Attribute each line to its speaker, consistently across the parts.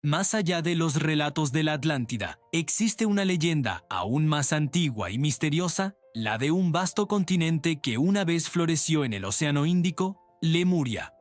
Speaker 1: Más allá de los relatos de la Atlántida, existe una leyenda aún más antigua y misteriosa, la de un vasto continente que una vez floreció en el Océano Índico, Lemuria.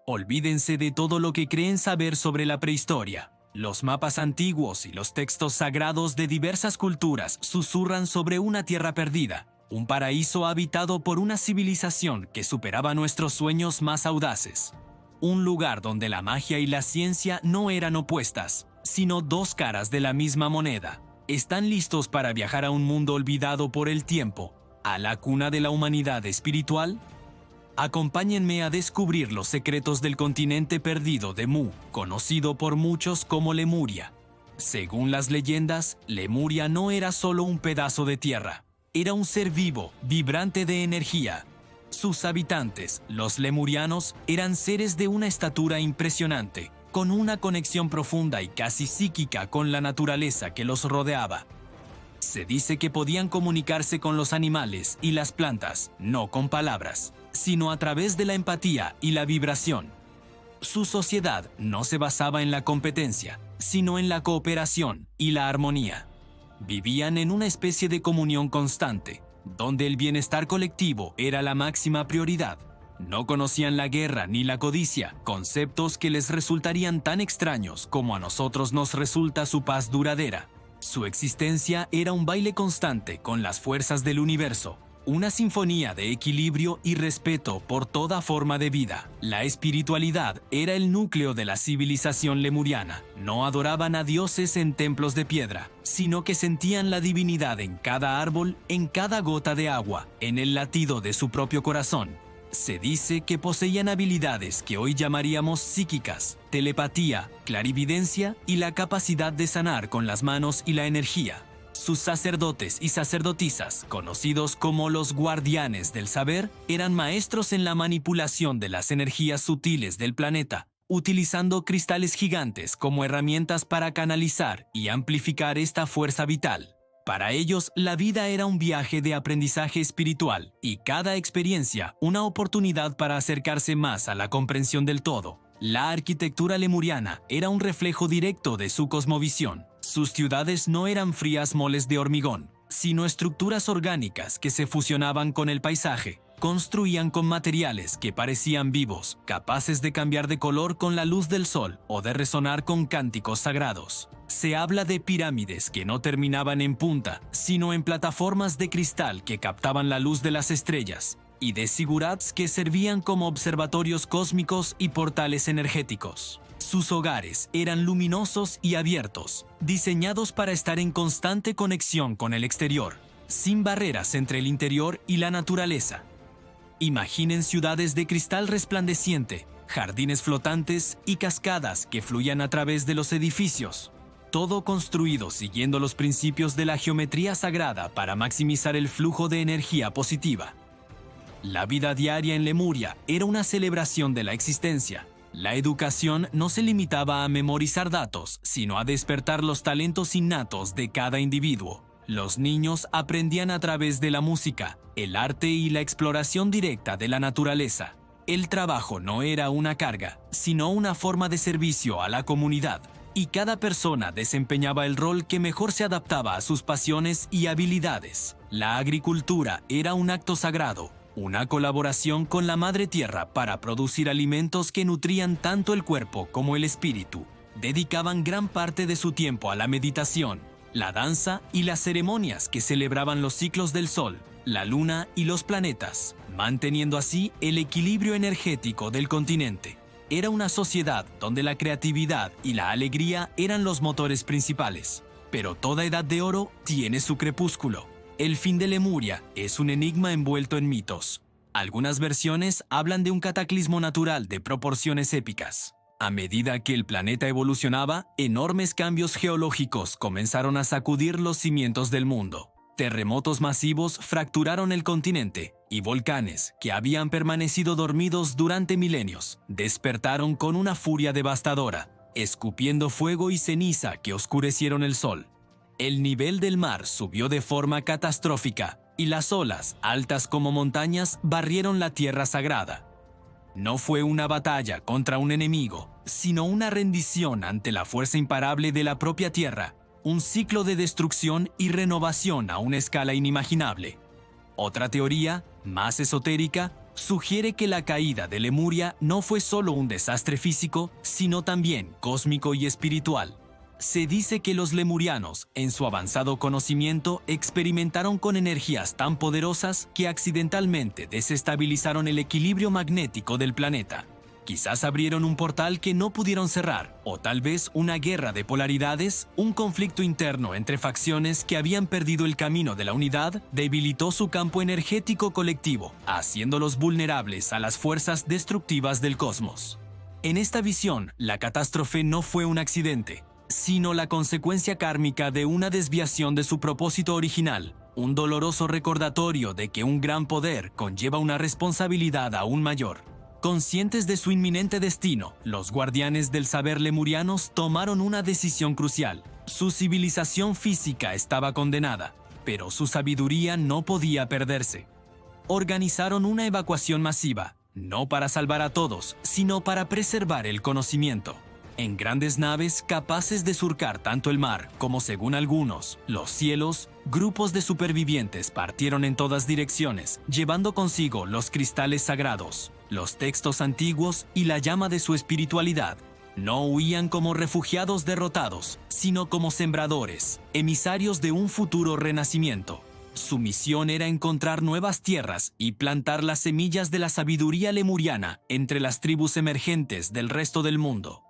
Speaker 1: Olvídense de todo lo que creen saber sobre la prehistoria. Los mapas antiguos y los textos sagrados de diversas culturas susurran sobre una tierra perdida, un paraíso habitado por una civilización que superaba nuestros sueños más audaces. Un lugar donde la magia y la ciencia no eran opuestas, sino dos caras de la misma moneda. ¿Están listos para viajar a un mundo olvidado por el tiempo, a la cuna de la humanidad espiritual? Acompáñenme a descubrir los secretos del continente perdido de Mu, conocido por muchos como Lemuria. Según las leyendas, Lemuria no era solo un pedazo de tierra, era un ser vivo, vibrante de energía. Sus habitantes, los lemurianos, eran seres de una estatura impresionante, con una conexión profunda y casi psíquica con la naturaleza que los rodeaba. Se dice que podían comunicarse con los animales y las plantas, no con palabras, sino a través de la empatía y la vibración. Su sociedad no se basaba en la competencia, sino en la cooperación y la armonía. Vivían en una especie de comunión constante, donde el bienestar colectivo era la máxima prioridad. No conocían la guerra ni la codicia, conceptos que les resultarían tan extraños como a nosotros nos resulta su paz duradera. Su existencia era un baile constante con las fuerzas del universo, una sinfonía de equilibrio y respeto por toda forma de vida. La espiritualidad era el núcleo de la civilización lemuriana. No adoraban a dioses en templos de piedra, sino que sentían la divinidad en cada árbol, en cada gota de agua, en el latido de su propio corazón. Se dice que poseían habilidades que hoy llamaríamos psíquicas, telepatía, clarividencia y la capacidad de sanar con las manos y la energía. Sus sacerdotes y sacerdotisas, conocidos como los guardianes del saber, eran maestros en la manipulación de las energías sutiles del planeta, utilizando cristales gigantes como herramientas para canalizar y amplificar esta fuerza vital. Para ellos, la vida era un viaje de aprendizaje espiritual y cada experiencia una oportunidad para acercarse más a la comprensión del todo. La arquitectura lemuriana era un reflejo directo de su cosmovisión. Sus ciudades no eran frías moles de hormigón, sino estructuras orgánicas que se fusionaban con el paisaje. Construían con materiales que parecían vivos, capaces de cambiar de color con la luz del sol o de resonar con cánticos sagrados. Se habla de pirámides que no terminaban en punta, sino en plataformas de cristal que captaban la luz de las estrellas, y de zigurats que servían como observatorios cósmicos y portales energéticos. Sus hogares eran luminosos y abiertos, diseñados para estar en constante conexión con el exterior, sin barreras entre el interior y la naturaleza. Imaginen ciudades de cristal resplandeciente, jardines flotantes y cascadas que fluían a través de los edificios. Todo construido siguiendo los principios de la geometría sagrada para maximizar el flujo de energía positiva. La vida diaria en Lemuria era una celebración de la existencia. La educación no se limitaba a memorizar datos, sino a despertar los talentos innatos de cada individuo. Los niños aprendían a través de la música, el arte y la exploración directa de la naturaleza. El trabajo no era una carga, sino una forma de servicio a la comunidad, y cada persona desempeñaba el rol que mejor se adaptaba a sus pasiones y habilidades. La agricultura era un acto sagrado, una colaboración con la madre tierra para producir alimentos que nutrían tanto el cuerpo como el espíritu. Dedicaban gran parte de su tiempo a la meditación, la danza y las ceremonias que celebraban los ciclos del sol, la luna y los planetas, manteniendo así el equilibrio energético del continente. Era una sociedad donde la creatividad y la alegría eran los motores principales. Pero toda edad de oro tiene su crepúsculo. El fin de Lemuria es un enigma envuelto en mitos. Algunas versiones hablan de un cataclismo natural de proporciones épicas. A medida que el planeta evolucionaba, enormes cambios geológicos comenzaron a sacudir los cimientos del mundo. Terremotos masivos fracturaron el continente y volcanes, que habían permanecido dormidos durante milenios, despertaron con una furia devastadora, escupiendo fuego y ceniza que oscurecieron el sol. El nivel del mar subió de forma catastrófica y las olas, altas como montañas, barrieron la tierra sagrada. No fue una batalla contra un enemigo, sino una rendición ante la fuerza imparable de la propia Tierra, un ciclo de destrucción y renovación a una escala inimaginable. Otra teoría, más esotérica, sugiere que la caída de Lemuria no fue solo un desastre físico, sino también cósmico y espiritual. Se dice que los lemurianos, en su avanzado conocimiento, experimentaron con energías tan poderosas que accidentalmente desestabilizaron el equilibrio magnético del planeta. Quizás abrieron un portal que no pudieron cerrar, o tal vez una guerra de polaridades, un conflicto interno entre facciones que habían perdido el camino de la unidad, debilitó su campo energético colectivo, haciéndolos vulnerables a las fuerzas destructivas del cosmos. En esta visión, la catástrofe no fue un accidente, sino la consecuencia kármica de una desviación de su propósito original, un doloroso recordatorio de que un gran poder conlleva una responsabilidad aún mayor. Conscientes de su inminente destino, los guardianes del saber lemurianos tomaron una decisión crucial. Su civilización física estaba condenada, pero su sabiduría no podía perderse. Organizaron una evacuación masiva, no para salvar a todos, sino para preservar el conocimiento. En grandes naves capaces de surcar tanto el mar como, según algunos, los cielos, grupos de supervivientes partieron en todas direcciones, llevando consigo los cristales sagrados, los textos antiguos y la llama de su espiritualidad. No huían como refugiados derrotados, sino como sembradores, emisarios de un futuro renacimiento. Su misión era encontrar nuevas tierras y plantar las semillas de la sabiduría lemuriana entre las tribus emergentes del resto del mundo.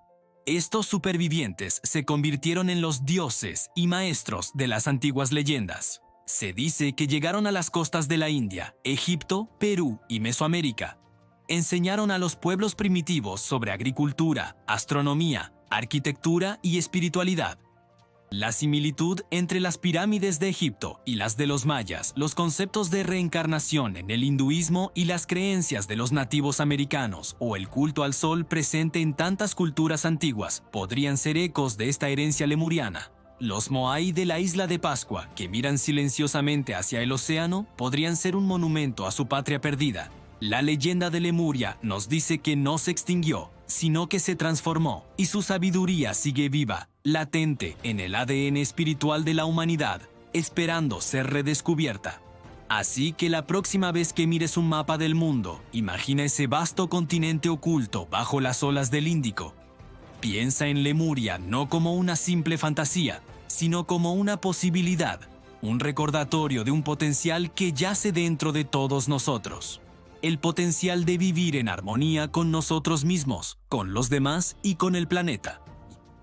Speaker 1: Estos supervivientes se convirtieron en los dioses y maestros de las antiguas leyendas. Se dice que llegaron a las costas de la India, Egipto, Perú y Mesoamérica. Enseñaron a los pueblos primitivos sobre agricultura, astronomía, arquitectura y espiritualidad. La similitud entre las pirámides de Egipto y las de los mayas, los conceptos de reencarnación en el hinduismo y las creencias de los nativos americanos o el culto al sol presente en tantas culturas antiguas podrían ser ecos de esta herencia lemuriana. Los Moai de la isla de Pascua, que miran silenciosamente hacia el océano, podrían ser un monumento a su patria perdida. La leyenda de Lemuria nos dice que no se extinguió, sino que se transformó, y su sabiduría sigue viva, latente en el ADN espiritual de la humanidad, esperando ser redescubierta. Así que la próxima vez que mires un mapa del mundo, imagina ese vasto continente oculto bajo las olas del Índico. Piensa en Lemuria no como una simple fantasía, sino como una posibilidad, un recordatorio de un potencial que yace dentro de todos nosotros. El potencial de vivir en armonía con nosotros mismos, con los demás y con el planeta.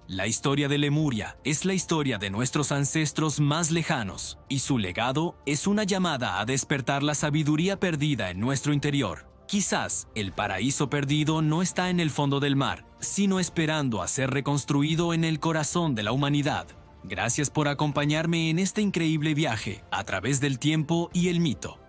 Speaker 1: La historia de Lemuria es la historia de nuestros ancestros más lejanos, y su legado es una llamada a despertar la sabiduría perdida en nuestro interior. Quizás el paraíso perdido no está en el fondo del mar, sino esperando a ser reconstruido en el corazón de la humanidad. Gracias por acompañarme en este increíble viaje a través del tiempo y el mito.